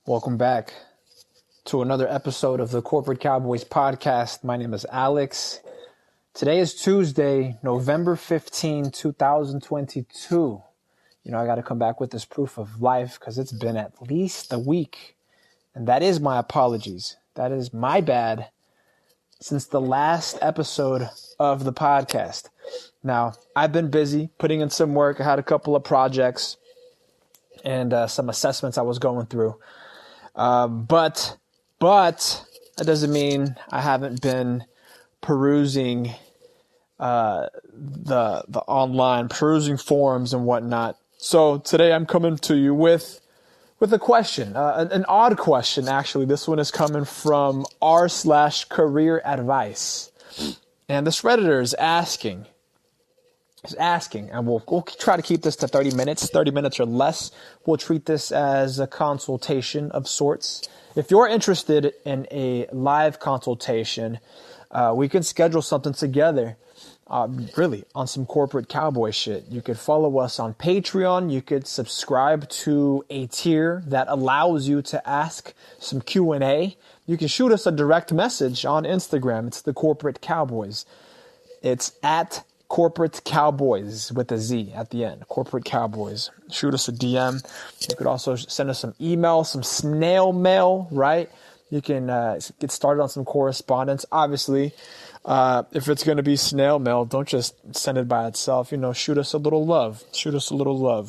Welcome back to another episode of the Corporate Cowboys podcast. My name is Alex. Today is Tuesday, November 15, 2022. I got to come back with this proof of life because it's been at least a week. And that is my apologies. That is my bad since the last episode of the podcast. Now, I've been busy putting in some work. I had a couple of projects and some assessments I was going through. But that doesn't mean I haven't been perusing the online, perusing forums and whatnot. So today I'm coming to you with a question, an odd question actually. This one is coming from r/career advice, and this Redditor is asking, and we'll try to keep this to 30 minutes or less. We'll treat this as a consultation of sorts. If you're interested in a live consultation, we can schedule something together, really, on some corporate cowboy shit. You could follow us on Patreon. You could subscribe to a tier that allows you to ask some Q&A. You can shoot us a direct message on Instagram. It's the Corporate Cowboys. It's at Corporate Cowboys with a Z at the end. Corporate Cowboys. Shoot us a DM. You could also send us some email, some snail mail, right? You can get started on some correspondence. Obviously, if it's going to be snail mail, don't just send it by itself. Shoot us a little love.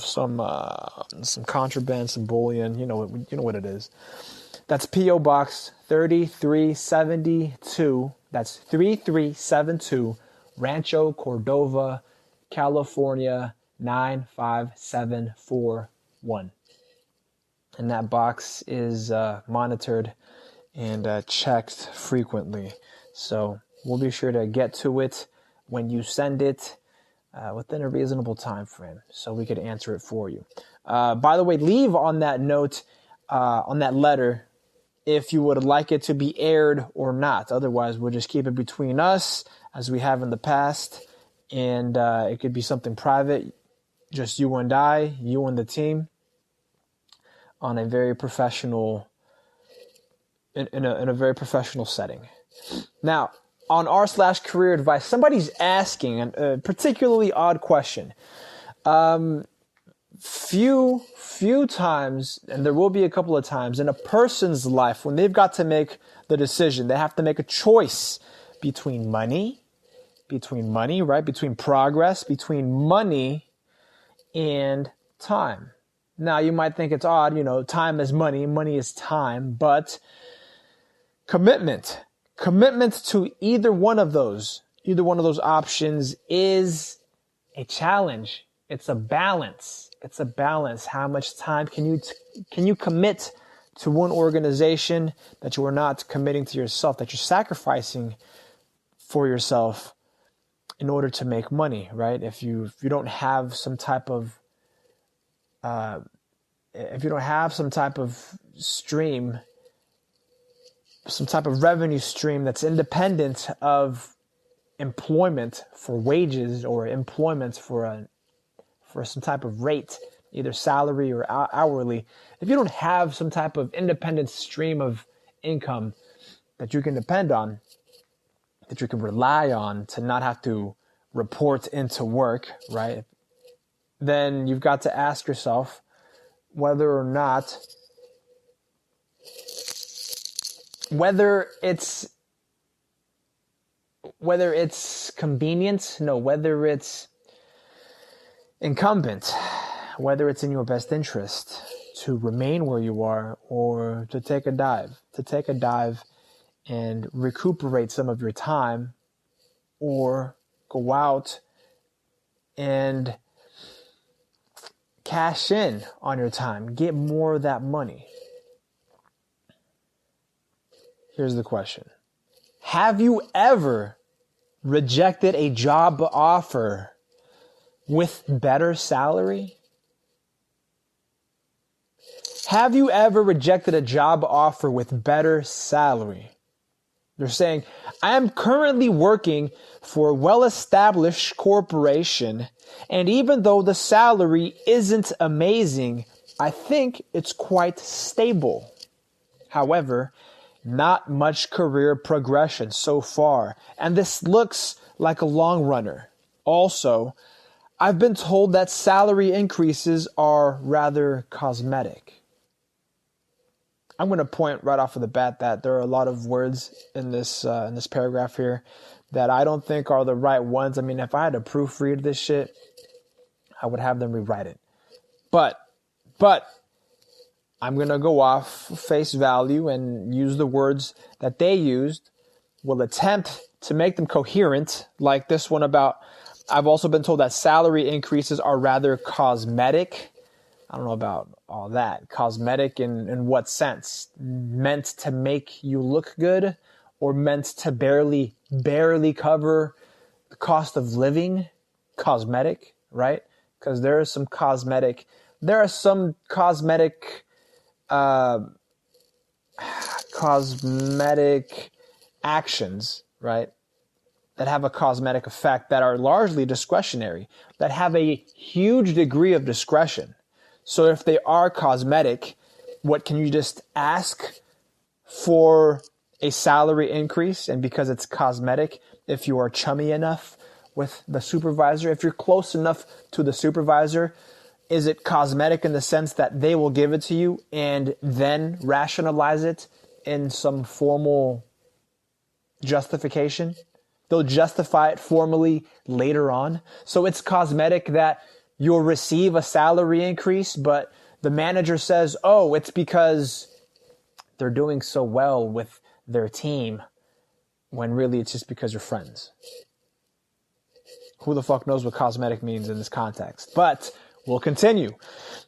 Some contraband, some bullion. You know what it is. That's P.O. Box 3372. That's 3372. Rancho Cordova, California, 95741. And that box is monitored and checked frequently. So we'll be sure to get to it when you send it within a reasonable time frame so we could answer it for you. By the way, leave on that note, on that letter, if you would like it to be aired or not. Otherwise, we'll just keep it between us as we have in the past, and it could be something private, just you and I, you and the team, on a very professional, in a very professional setting. Now, on r/career advice, somebody's asking a particularly odd question. Few times, and there will be a couple of times in a person's life when they've got to make the decision, they have to make a choice between money, right? Between progress, between money and time. Now, you might think it's odd, time is money is time, but commitment to either one of those options is a challenge. It's a balance. How much time can you commit to one organization that you are not committing to yourself, that you're sacrificing for yourself in order to make money, right? If you don't have some type of stream, some type of revenue stream that's independent of employment for wages or employment for some type of rate, either salary or hourly, if you don't have some type of independent stream of income that you can depend on, that you can rely on to not have to report into work, right? Then you've got to ask yourself whether it's convenient, whether it's incumbent, whether it's in your best interest to remain where you are or to take a dive and recuperate some of your time, or go out and cash in on your time, get more of that money. Here's the question. Have you ever rejected a job offer with better salary? Have you ever rejected a job offer with better salary? They're saying, I am currently working for a well-established corporation, and even though the salary isn't amazing, I think it's quite stable. However, not much career progression so far, and this looks like a long runner. Also, I've been told that salary increases are rather cosmetic. I'm going to point right off of the bat that there are a lot of words in this paragraph here that I don't think are the right ones. I mean, if I had to proofread this shit, I would have them rewrite it. But I'm going to go off face value and use the words that they used. Will attempt to make them coherent, like this one about, I've also been told that salary increases are rather cosmetic. I don't know about all that. Cosmetic in what sense? Meant to make you look good, or meant to barely cover the cost of living? Cosmetic, right? Because there are some cosmetic actions, right, that have a cosmetic effect that are largely discretionary, that have a huge degree of discretion. So if they are cosmetic, what can you just ask for a salary increase? And because it's cosmetic, if you are chummy enough with the supervisor, if you're close enough to the supervisor, is it cosmetic in the sense that they will give it to you and then rationalize it in some formal justification? They'll justify it formally later on. So it's cosmetic that you'll receive a salary increase, but the manager says, oh, it's because they're doing so well with their team, when really it's just because you're friends. Who the fuck knows what cosmetic means in this context? But we'll continue.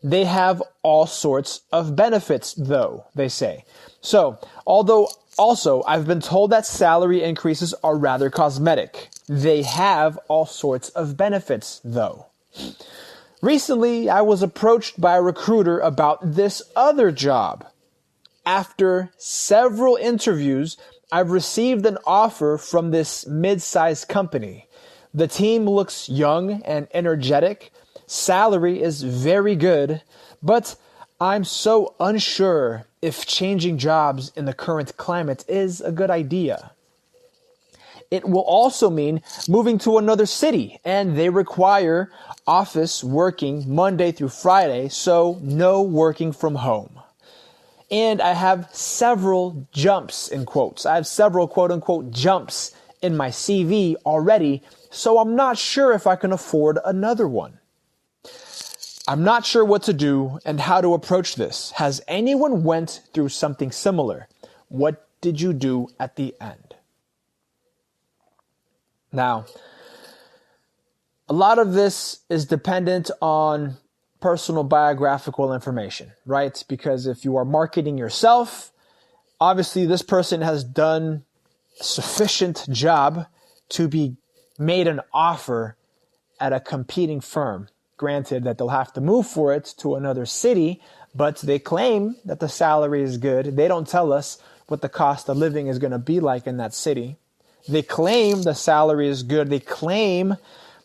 They have all sorts of benefits, though, they say. So, although also I've been told that salary increases are rather cosmetic, they have all sorts of benefits, though. Recently, I was approached by a recruiter about this other job. After several interviews, I've received an offer from this mid-sized company. The team looks young and energetic. Salary is very good, but I'm so unsure if changing jobs in the current climate is a good idea. It will also mean moving to another city, and they require office working Monday through Friday, so no working from home. And I have several jumps, in quotes. I have several quote-unquote jumps in my CV already, so I'm not sure if I can afford another one. I'm not sure what to do and how to approach this. Has anyone went through something similar? What did you do at the end? Now, a lot of this is dependent on personal biographical information, right? Because if you are marketing yourself, obviously this person has done a sufficient job to be made an offer at a competing firm. Granted that they'll have to move for it to another city, but they claim that the salary is good. They don't tell us what the cost of living is going to be like in that city. They claim the salary is good. They claim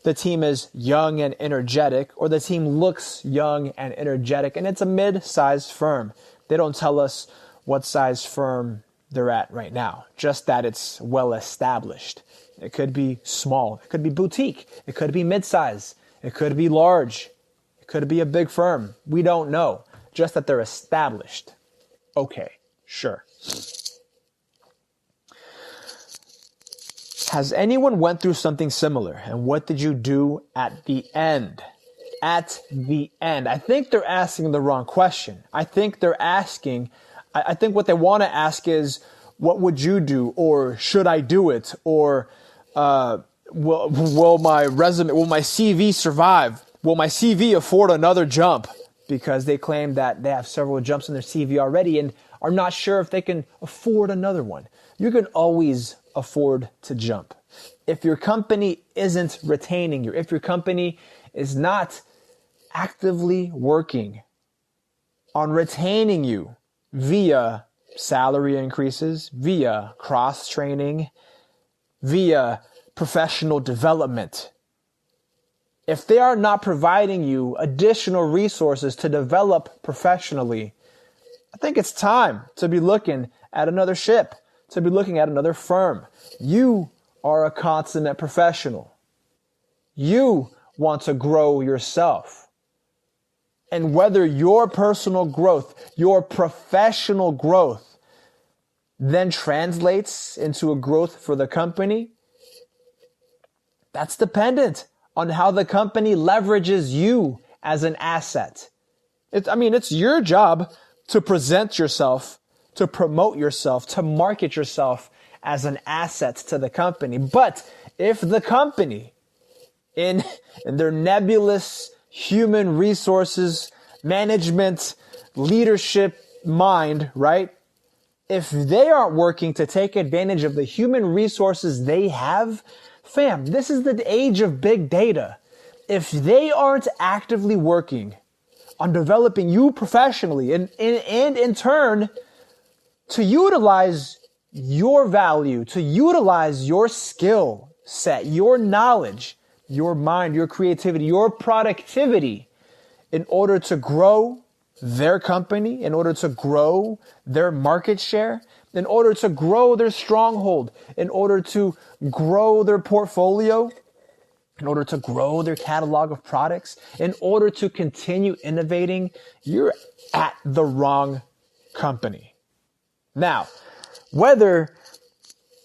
the team is young and energetic, or the team looks young and energetic, and it's a mid-sized firm. They don't tell us what size firm they're at right now, just that it's well established. It could be small. It could be boutique. It could be mid-size. It could be large. It could be a big firm. We don't know. Just that they're established. Okay, sure. Has anyone went through something similar? And what did you do at the end? At the end. I think they're asking the wrong question. I think what they want to ask is, what would you do? Or should I do it? Or, will my CV survive? Will my CV afford another jump? Because they claim that they have several jumps in their CV already and are not sure if they can afford another one. You can always afford to jump. If your company isn't retaining you, if your company is not actively working on retaining you via salary increases, via cross-training, via professional development, if they are not providing you additional resources to develop professionally, I think it's time to be looking at another ship, to be looking at another firm. You are a consummate professional. You want to grow yourself. And whether your personal growth, your professional growth, then translates into a growth for the company, that's dependent on how the company leverages you as an asset. It's your job to present yourself, to promote yourself, to market yourself as an asset to the company. But if the company, in their nebulous human resources, management, leadership mind, right? If they aren't working to take advantage of the human resources they have, fam, this is the age of big data. If they aren't actively working on developing you professionally and in turn to utilize your value, to utilize your skill set, your knowledge, your mind, your creativity, your productivity in order to grow their company, in order to grow their market share, in order to grow their stronghold, in order to grow their portfolio, in order to grow their catalog of products, in order to continue innovating, you're at the wrong company. Now, whether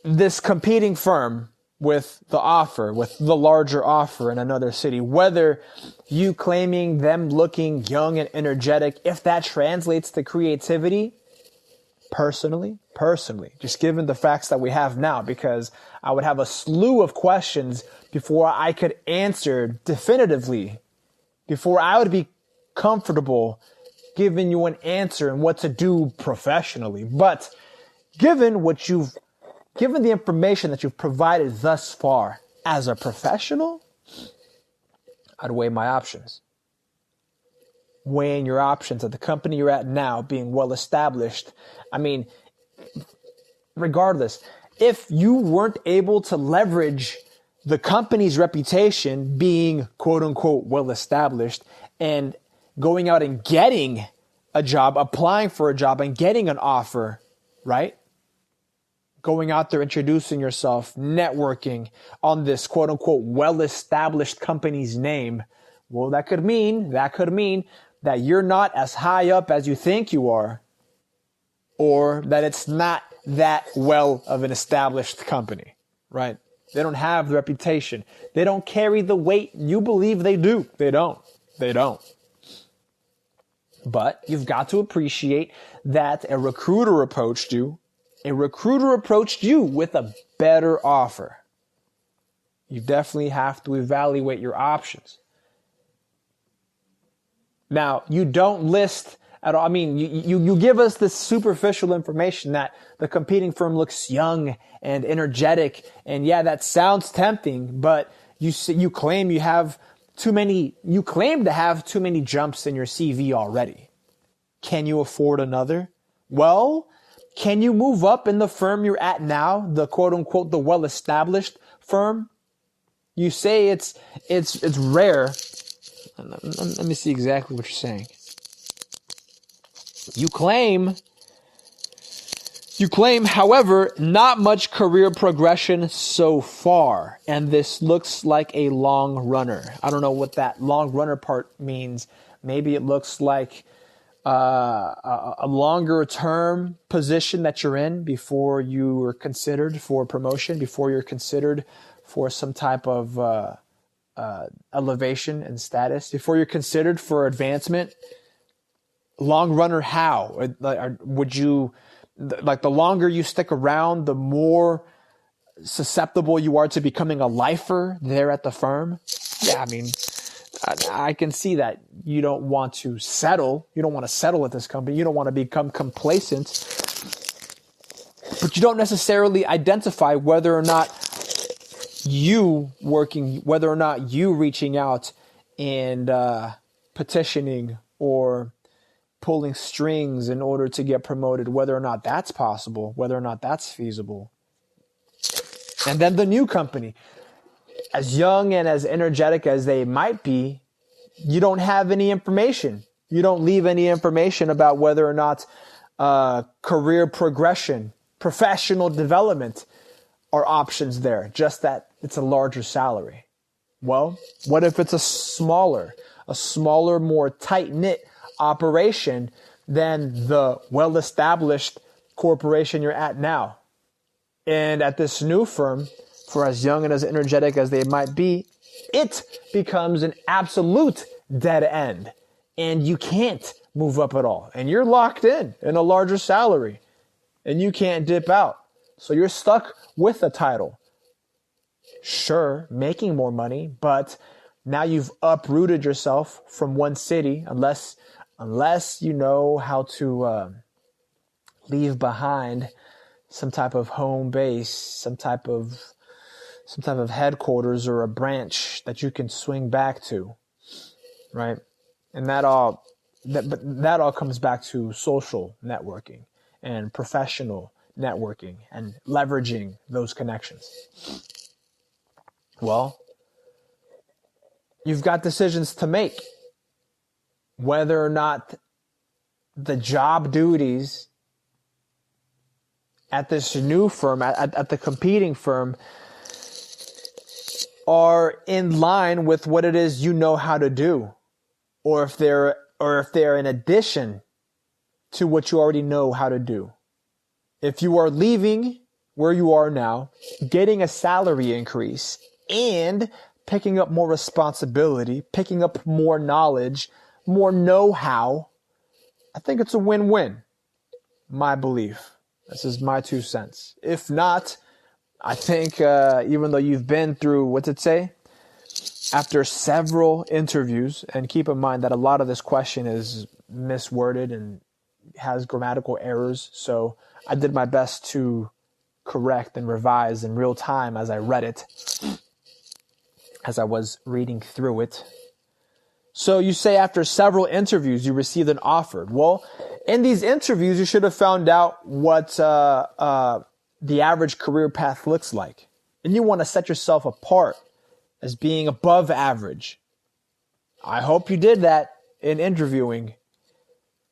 this competing firm with the offer, with the larger offer in another city, whether you claiming them looking young and energetic, if that translates to creativity, personally, just given the facts that we have now, because I would have a slew of questions before I could answer definitively, before I would be comfortable giving you an answer and what to do professionally. But given the information that you've provided thus far as a professional, I'd weigh my options. Weighing your options at the company you're at now, being well established. Regardless, if you weren't able to leverage the company's reputation being quote unquote well established and going out and getting a job, applying for a job and getting an offer, right? Going out there, introducing yourself, networking on this quote unquote well-established company's name. Well, that could mean that you're not as high up as you think you are, or that it's not that well of an established company, right? They don't have the reputation. They don't carry the weight you believe they do. They don't. But you've got to appreciate that a recruiter approached you with a better offer. You definitely have to evaluate your options. Now, you don't list at all. You give us this superficial information that the competing firm looks young and energetic. And yeah, that sounds tempting, but you claim to have too many jumps in your CV already. Can you afford another? Well, can you move up in the firm you're at now, the quote unquote, the well-established firm? You say it's rare. Let me see exactly what you're saying. You claim, however, not much career progression so far, and this looks like a long runner. I don't know what that long runner part means. Maybe it looks like a longer term position that you're in before you are considered for promotion, before you're considered for some type of elevation and status, before you're considered for advancement. Long runner, how? Would you, like, the longer you stick around, the more susceptible you are to becoming a lifer there at the firm? Yeah, I can see that you don't want to settle. You don't want to settle at this company. You don't want to become complacent. But you don't necessarily identify whether or not you reaching out and petitioning or pulling strings in order to get promoted, whether or not that's possible, whether or not that's feasible. And then the new company, as young and as energetic as they might be, you don't have any information. You don't leave any information about whether or not career progression, professional development are options there, just that it's a larger salary. Well, what if it's a smaller, more tight-knit operation than the well-established corporation you're at now? And at this new firm, for as young and as energetic as they might be, it becomes an absolute dead end. And you can't move up at all. And you're locked in a larger salary. And you can't dip out. So you're stuck with the title. Sure, making more money, but now you've uprooted yourself from one city, unless you know how to leave behind some type of home base, some type of headquarters or a branch that you can swing back to, right? And that all comes back to social networking and professional networking and leveraging those connections. Well, you've got decisions to make. Whether or not the job duties at this new firm, at the competing firm, are in line with what it is you know how to do, or if they're in addition to what you already know how to do. If you are leaving where you are now, getting a salary increase, and picking up more responsibility, picking up more knowledge, more know-how, I think it's a win-win, my belief. This is my 2 cents. If not, I think even though you've been through, what's it say? After several interviews, and keep in mind that a lot of this question is misworded and has grammatical errors, so I did my best to correct and revise in real time as I read it, as I was reading through it. So you say after several interviews, you received an offer. Well, in these interviews, you should have found out what the average career path looks like. And you want to set yourself apart as being above average. I hope you did that in interviewing.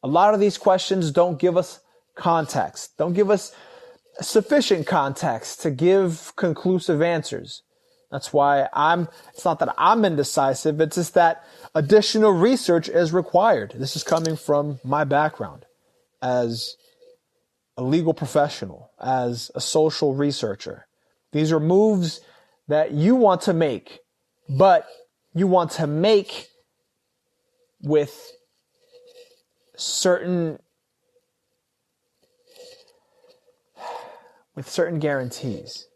A lot of these questions don't give us context, don't give us sufficient context to give conclusive answers. That's why it's not that I'm indecisive, it's just that additional research is required. This is coming from my background as a legal professional, as a social researcher. These are moves that you want to make, but you want to make with certain guarantees,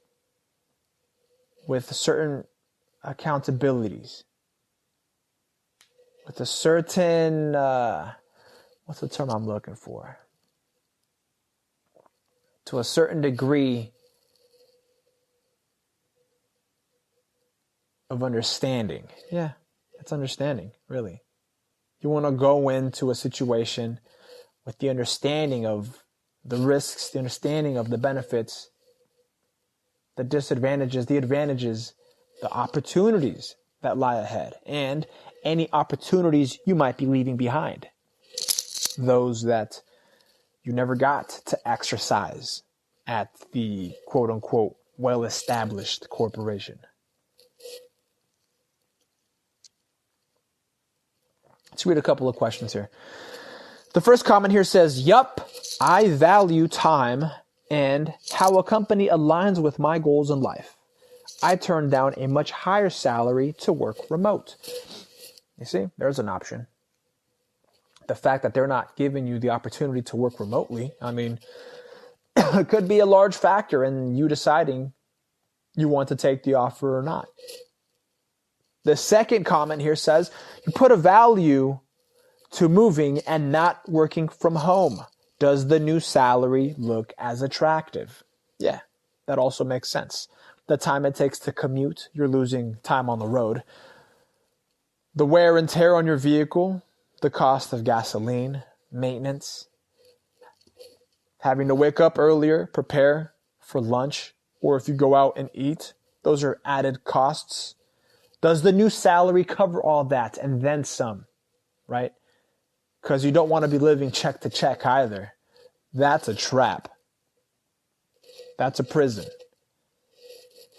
with certain accountabilities, with a certain, what's the term I'm looking for? To a certain degree of understanding. Yeah, it's understanding, really. You want to go into a situation with the understanding of the risks, the understanding of the benefits, the disadvantages, the advantages, the opportunities that lie ahead, and any opportunities you might be leaving behind. Those that you never got to exercise at the quote-unquote well-established corporation. Let's read a couple of questions here. The first comment here says, yup, I value time and how a company aligns with my goals in life. I turned down a much higher salary to work remote. You see, there's an option. The fact that they're not giving you the opportunity to work remotely, I mean, it could be a large factor in you deciding you want to take the offer or not. The second comment here says, you put a value to moving and not working from home. Does the new salary look as attractive? Yeah, that also makes sense. The time it takes to commute, you're losing time on the road. The wear and tear on your vehicle, the cost of gasoline, maintenance, having to wake up earlier, prepare for lunch, or if you go out and eat, those are added costs. Does the new salary cover all that and then some, right? Because you don't want to be living check to check either. That's a trap. That's a prison.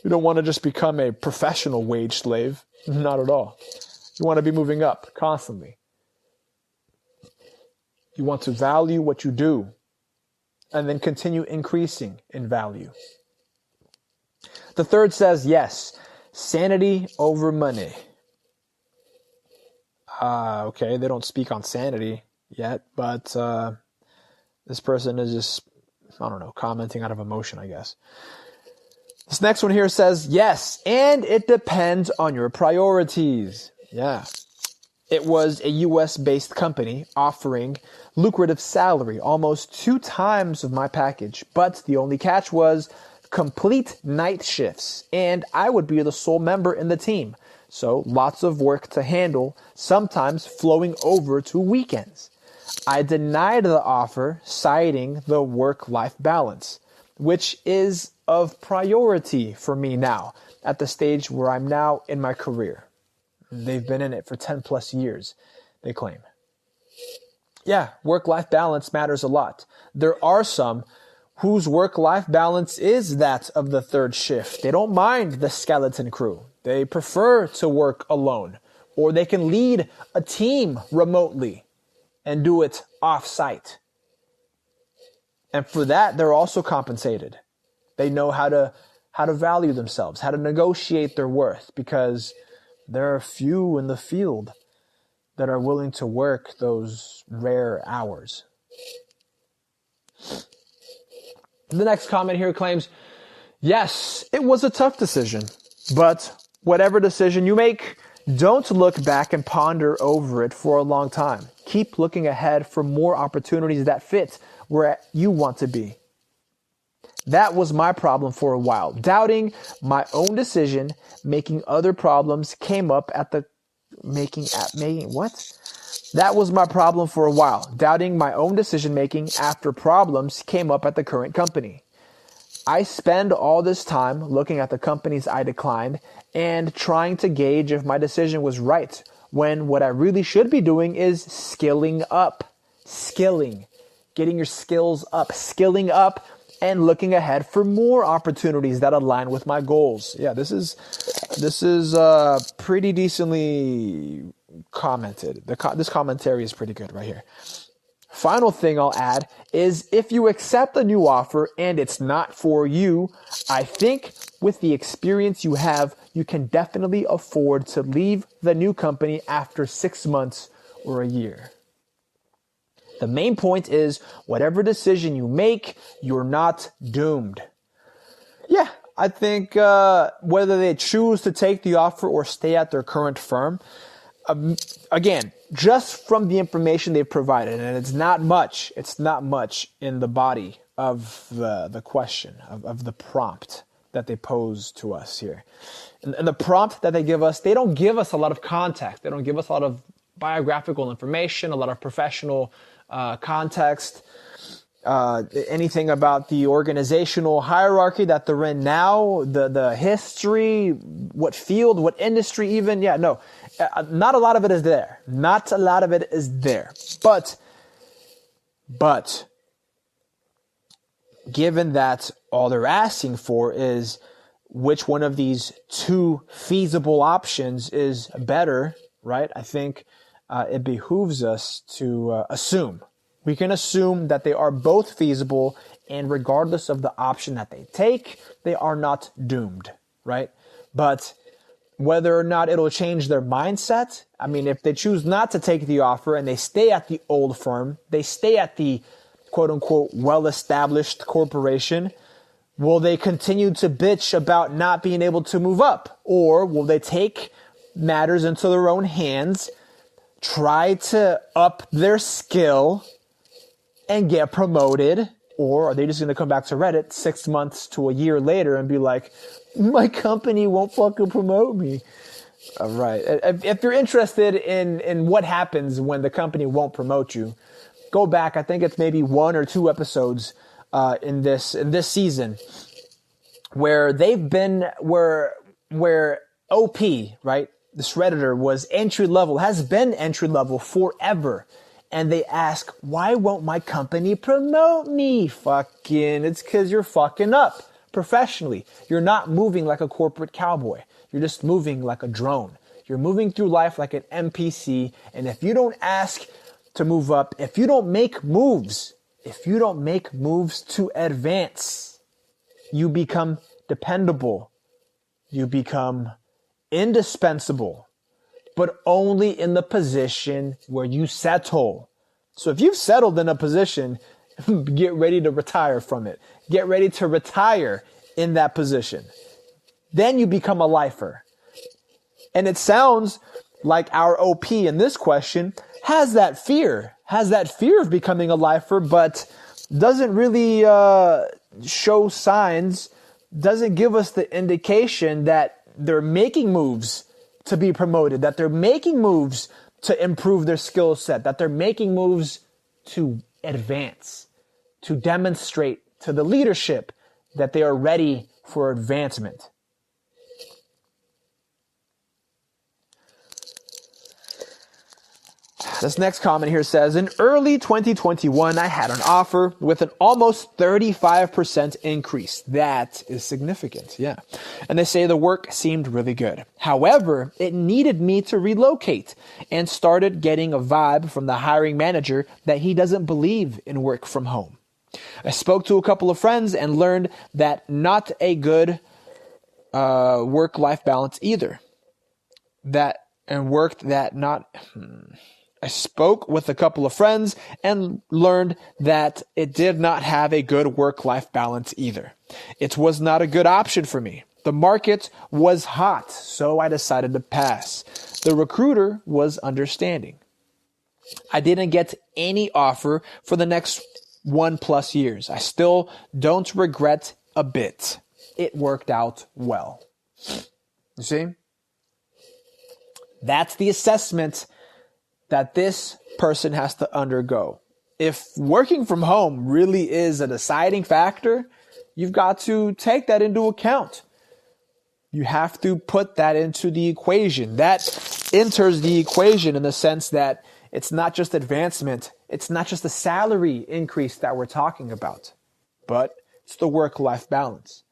You don't want to just become a professional wage slave. Not at all. You want to be moving up constantly. You want to value what you do and then continue increasing in value. The third says, yes, sanity over money. Okay, they don't speak on sanity yet, but this person is just, I don't know, commenting out of emotion, I guess. This next one here says, yes, and it depends on your priorities. Yeah. It was a US-based company offering lucrative salary, almost 2 times of my package. But the only catch was complete night shifts, and I would be the sole member in the team. So lots of work to handle, sometimes flowing over to weekends. I denied the offer, citing the work-life balance, which is of priority for me now, at the stage where I'm now in my career. They've been in it for 10 plus years, they claim. Yeah, work-life balance matters a lot. There are some whose work-life balance is that of the third shift. They don't mind the skeleton crew. They prefer to work alone, or they can lead a team remotely and do it off-site. And for that, they're also compensated. They know how to value themselves, how to negotiate their worth, because there are few in the field that are willing to work those rare hours. The next comment here claims, yes, it was a tough decision, but whatever decision you make, don't look back and ponder over it for a long time. Keep looking ahead for more opportunities that fit where you want to be. That was my problem for a while. Doubting my own decision, making other problems came up at the That was my problem for a while. Doubting my own decision making after problems came up at the current company. I spend all this time looking at the companies I declined and trying to gauge if my decision was right, when what I really should be doing is skilling up. Skilling. Getting your skills up. Skilling up and looking ahead for more opportunities that align with my goals. Yeah, this is pretty decently commented. This commentary is pretty good right here. Final thing I'll add is if you accept a new offer and it's not for you, I think with the experience you have, you can definitely afford to leave the new company after 6 months or a year. The main point is whatever decision you make, you're not doomed. Yeah, I think whether they choose to take the offer or stay at their current firm, again, just from the information they've provided, and it's not much in the body of the question, of the prompt that they pose to us here. And the prompt that they give us, they don't give us a lot of context. They don't give us a lot of biographical information, a lot of professional context, anything about the organizational hierarchy that they're in now, the history, what field, what industry even. Yeah, no, not a lot of it is there. Not a lot of it is there. But given that all they're asking for is which one of these 2 feasible options is better, right? I think it behooves us to assume. We can assume that they are both feasible, and regardless of the option that they take, they are not doomed, right? But whether or not it'll change their mindset, I mean, if they choose not to take the offer and they stay at the old firm, they stay at the quote-unquote well-established corporation, will they continue to bitch about not being able to move up? Or will they take matters into their own hands, try to up their skill and get promoted? Or are they just going to come back to Reddit 6 months to a year later and be like, my company won't fucking promote me? All right. If you're interested in what happens when the company won't promote you, go back. I think it's maybe 1 or 2 episodes in this season where they've been where OP, right? This Redditor was entry level, has been entry level forever. and they ask, why won't my company promote me? It's because you're fucking up professionally. You're not moving like a corporate cowboy. You're just moving like a drone. You're moving through life like an NPC. And if you don't ask to move up, if you don't make moves to advance, you become dependable. You become indispensable, but only in the position where you settle. So if you've settled in a position, get ready to retire from it. Get ready to retire in that position. Then you become a lifer. And it sounds like our OP in this question has that fear of becoming a lifer, but doesn't really show signs, doesn't give us the indication that they're making moves to be promoted, that they're making moves to improve their skill set, that they're making moves to advance, to demonstrate to the leadership that they are ready for advancement. This next comment here says, in early 2021, I had an offer with an almost 35% increase. That is significant, yeah. And they say the work seemed really good. However, it needed me to relocate and started getting a vibe from the hiring manager that he doesn't believe in work from home. I spoke to a couple of friends and learned that not a good work-life balance either. I spoke with a couple of friends and learned that it did not have a good work-life balance either. It was not a good option for me. The market was hot, so I decided to pass. The recruiter was understanding. I didn't get any offer for the next 1+ years. I still don't regret a bit. It worked out well. You see? That's the assessment that this person has to undergo. If working from home really is a deciding factor, you've got to take that into account. You have to put that into the equation. That enters the equation in the sense that it's not just advancement, it's not just the salary increase that we're talking about, but it's the work-life balance.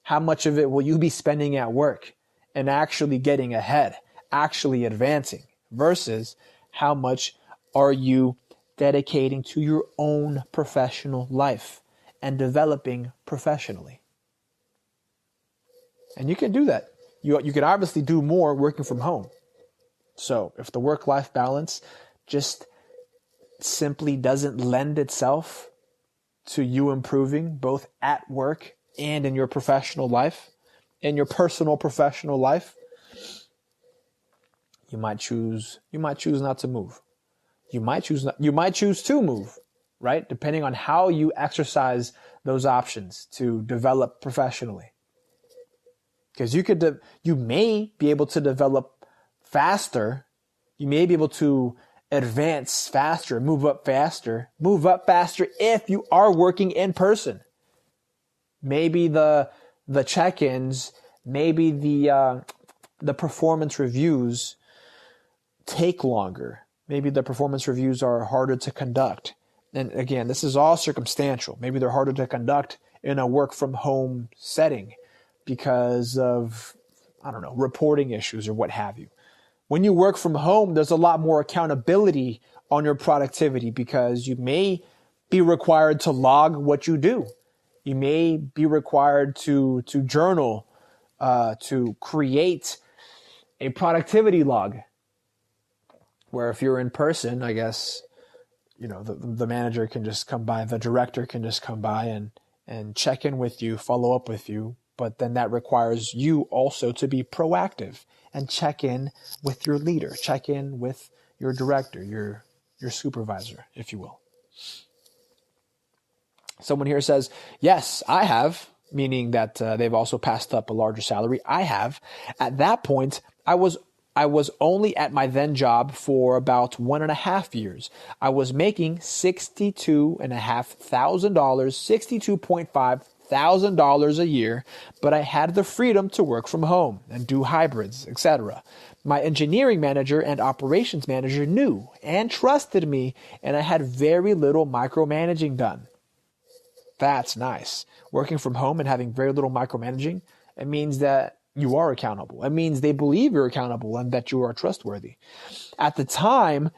How much of it will you be spending at work and actually getting ahead, actually advancing, versus how much are you dedicating to your own professional life and developing professionally? And you can do that. You can obviously do more working from home. So if the work-life balance just simply doesn't lend itself to you improving both at work and in your professional life, in your personal professional life, you might choose not to move. You might choose to move, right? Depending on how you exercise those options to develop professionally. Because you may be able to develop faster. You may be able to advance faster, move up faster if you are working in person. Maybe the check-ins, maybe the performance reviews take longer. Maybe the performance reviews are harder to conduct. And again, this is all circumstantial. Maybe they're harder to conduct in a work from home setting because of, reporting issues or what have you. When you work from home, there's a lot more accountability on your productivity because you may be required to log what you do. You may be required to journal, to create a productivity log. Where if you're in person, I guess, the manager can just come by, the director can just come by and check in with you, follow up with you. But then that requires you also to be proactive and check in with your leader, check in with your director, your supervisor, if you will. Someone here says, yes, I have, meaning that they've also passed up a larger salary. I have. At that point, I was only at my then job for about 1.5 years. I was making $62,500, $62.5 $100,000 a year, but I had the freedom to work from home and do hybrids, etc. My engineering manager and operations manager knew and trusted me, and I had very little micromanaging done. That's nice. Working from home and having very little micromanaging, it means that you are accountable. It means they believe you're accountable and that you are trustworthy. At the time,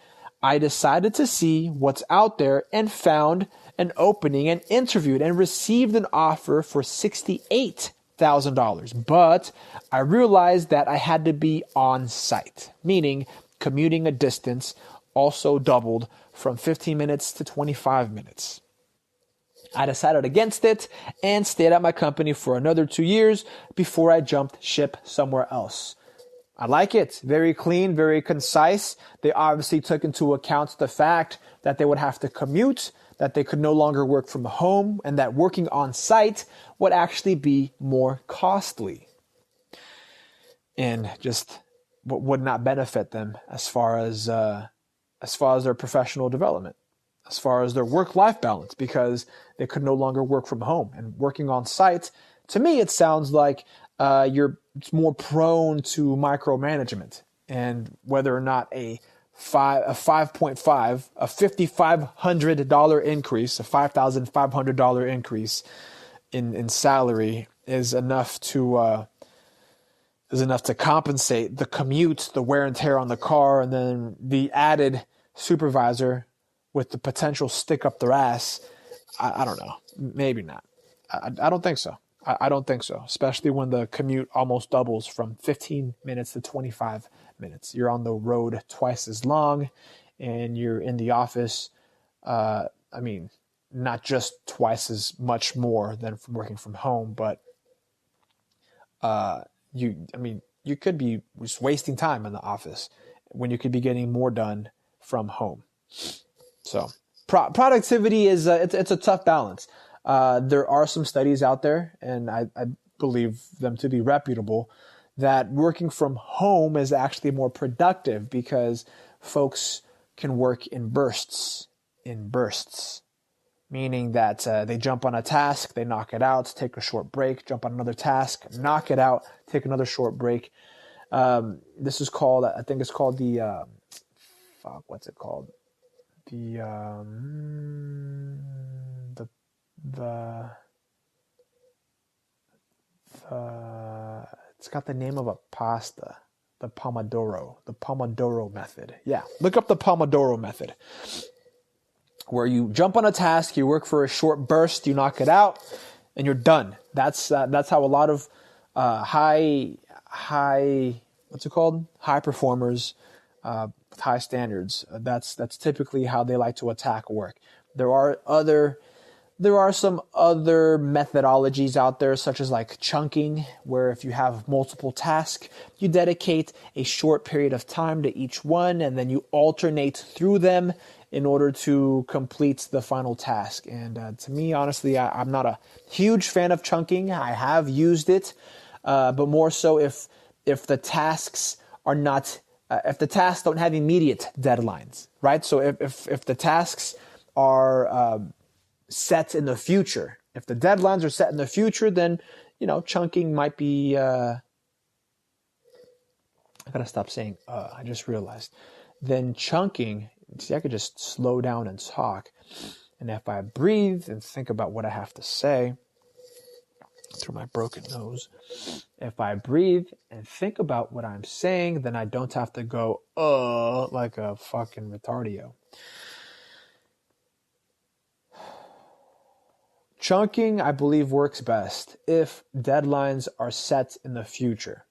I decided to see what's out there and found an opening and interviewed and received an offer for $68,000. But I realized that I had to be on site, meaning commuting a distance also doubled from 15 minutes to 25 minutes. I decided against it and stayed at my company for another 2 years before I jumped ship somewhere else. I like it. Very clean, very concise. They obviously took into account the fact that they would have to commute, that they could no longer work from home, and that working on site would actually be more costly and just would not benefit them as far as their professional development, as far as their work-life balance, because they could no longer work from home. And working on site, to me, it sounds like you're more prone to micromanagement, and whether or not a $5,500 increase, a $5,500 increase in salary is enough to compensate the commute, the wear and tear on the car, and then the added supervisor with the potential stick up their ass. I don't know. Maybe not. I don't think so. I don't think so, especially when the commute almost doubles from 15 minutes to 25 minutes. You're on the road twice as long, and you're in the office, not just twice as much more than from working from home, but you could be just wasting time in the office when you could be getting more done from home. So productivity is it's a tough balance. There are some studies out there, and I believe them to be reputable, that working from home is actually more productive because folks can work in bursts, meaning that they jump on a task, they knock it out, take a short break, jump on another task, knock it out, take another short break. This is called, I think it's called what's it called? It's got the name of a pasta, the Pomodoro method. Yeah, look up the Pomodoro method, where you jump on a task, you work for a short burst, you knock it out, and you're done. That's how a lot of high performers with high standards. That's typically how they like to attack work. There are some other methodologies out there, such as like chunking, where if you have multiple tasks, you dedicate a short period of time to each one, and then you alternate through them in order to complete the final task. And to me, honestly, I'm not a huge fan of chunking. I have used it, but more so if the tasks are not, if the tasks don't have immediate deadlines, right? So if the tasks are set in the future. If the deadlines are set in the future, then, chunking might be, I gotta stop saying, I just realized. Then chunking, see, I could just slow down and talk. And if I breathe and think about what I have to say through my broken nose, if I breathe and think about what I'm saying, then I don't have to go, like a fucking retardio. Chunking, I believe, works best if deadlines are set in the future.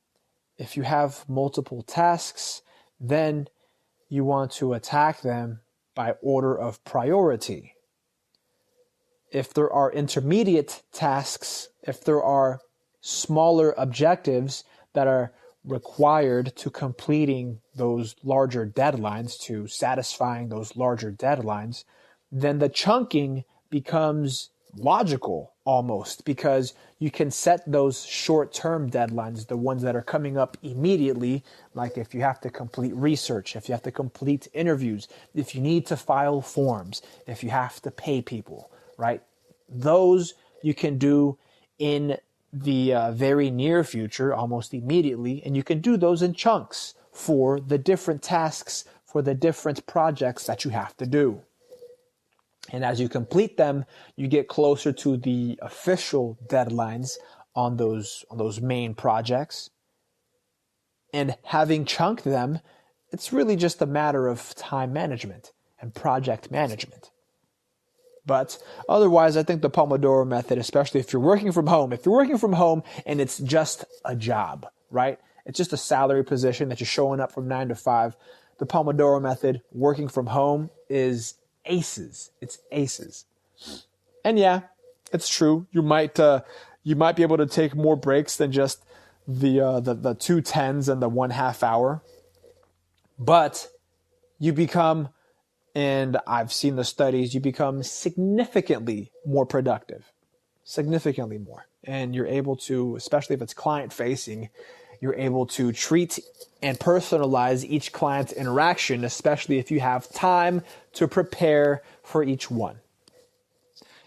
If you have multiple tasks, then you want to attack them by order of priority. If there are intermediate tasks, if there are smaller objectives that are required to completing those larger deadlines, to satisfying those larger deadlines, then the chunking becomes logical almost, because you can set those short-term deadlines, the ones that are coming up immediately, like if you have to complete research, if you have to complete interviews, if you need to file forms, if you have to pay people, right? Those you can do in the very near future, almost immediately, and you can do those in chunks for the different tasks, for the different projects that you have to do. And as you complete them, you get closer to the official deadlines on those main projects. And having chunked them, it's really just a matter of time management and project management. But otherwise, I think the Pomodoro method, especially if you're working from home and it's just a job, right? It's just a salary position that you're showing up from 9 to 5. The Pomodoro method, working from home, is aces. It's aces. And yeah, it's true. You might be able to take more breaks than just the 2 10s and the 1/2 hour. But you become, and I've seen the studies, you become significantly more productive. Significantly more. And you're able to, especially if it's client facing, you're able to treat and personalize each client's interaction, especially if you have time to prepare for each one.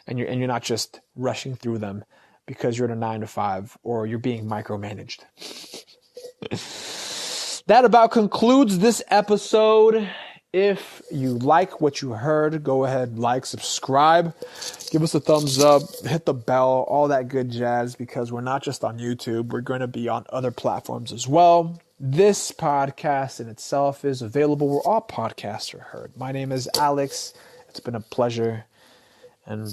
And you're not just rushing through them because you're in a 9 to 5 or you're being micromanaged. That about concludes this episode. If you like what you heard, go ahead, like, subscribe, give us a thumbs up, hit the bell, all that good jazz, because we're not just on YouTube. We're going to be on other platforms as well. This podcast in itself is available where all podcasts are heard. My name is Alex. It's been a pleasure. And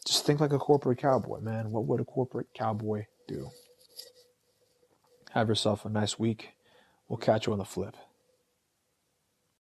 just think like a corporate cowboy, man. What would a corporate cowboy do? Have yourself a nice week. We'll catch you on the flip.